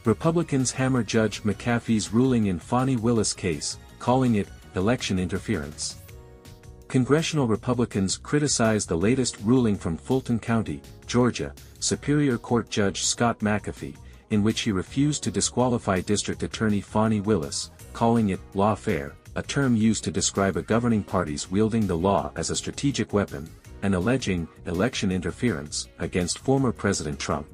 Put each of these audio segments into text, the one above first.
Republicans hammer Judge McAfee's ruling in Fani Willis case, calling it election interference. Congressional Republicans criticize the latest ruling from Fulton County, Georgia, Superior Court Judge Scott McAfee, in which he refused to disqualify District Attorney Fani Willis, calling it lawfare, a term used to describe a governing party's wielding the law as a strategic weapon, and alleging election interference against former President Trump.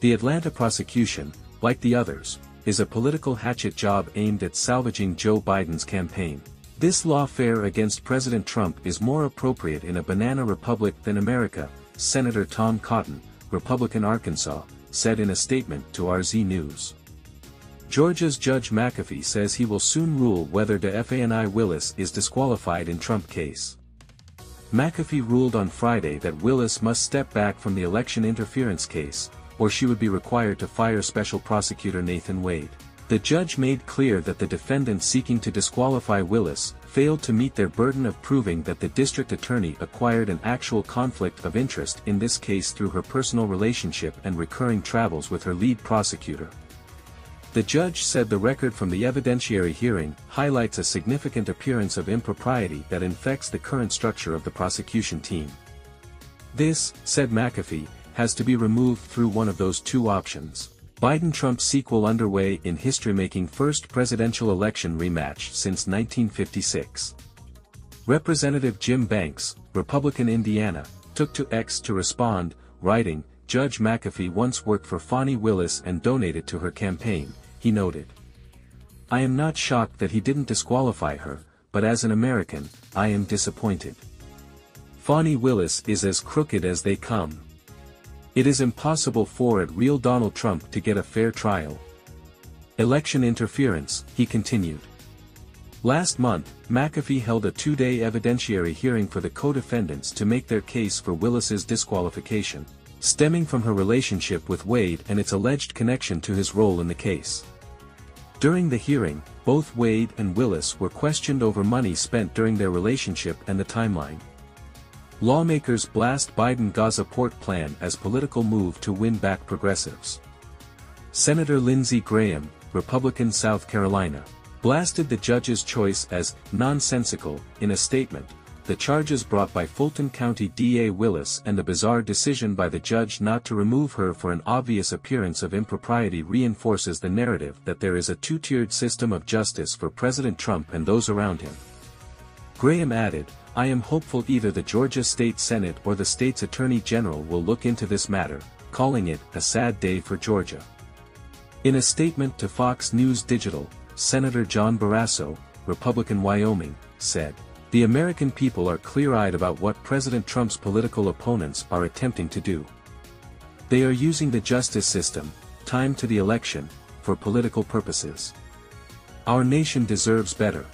The Atlanta prosecution, like the others, is a political hatchet job aimed at salvaging Joe Biden's campaign. This lawfare against President Trump is more appropriate in a banana republic than America, Senator Tom Cotton, Republican Arkansas, said in a statement to RZ News. Georgia's Judge McAfee says he will soon rule whether Fani Willis is disqualified in Trump case. McAfee ruled on Friday that Willis must step back from the election interference case, or she would be required to fire Special Prosecutor Nathan Wade. The judge made clear that the defendants seeking to disqualify Willis failed to meet their burden of proving that the district attorney acquired an actual conflict of interest in this case through her personal relationship and recurring travels with her lead prosecutor. The judge said the record from the evidentiary hearing highlights a significant appearance of impropriety that infects the current structure of the prosecution team. This, said McAfee, has to be removed through one of those two options. Biden-Trump sequel underway in history-making first presidential election rematch since 1956. Representative Jim Banks, Republican Indiana, took to X to respond, writing, "Judge McAfee once worked for Fani Willis and donated to her campaign," he noted. "I am not shocked that he didn't disqualify her, but as an American, I am disappointed. Fani Willis is as crooked as they come. It is impossible for a real Donald Trump to get a fair trial. Election interference," he continued. Last month, McAfee held a two-day evidentiary hearing for the co-defendants to make their case for Willis's disqualification, stemming from her relationship with Wade and its alleged connection to his role in the case. During the hearing, both Wade and Willis were questioned over money spent during their relationship and the timeline. Lawmakers blast Biden Gaza port plan as political move to win back progressives. Senator Lindsey Graham, Republican South Carolina, blasted the judge's choice as nonsensical in a statement. The charges brought by Fulton County DA Willis and the bizarre decision by the judge not to remove her for an obvious appearance of impropriety reinforces the narrative that there is a two-tiered system of justice for President Trump and those around him. Graham added, "I am hopeful either the Georgia State Senate or the state's Attorney General will look into this matter," calling it a sad day for Georgia. In a statement to Fox News Digital, Senator John Barrasso, Republican Wyoming, said, "The American people are clear-eyed about what President Trump's political opponents are attempting to do. They are using the justice system, timed to the election, for political purposes. Our nation deserves better."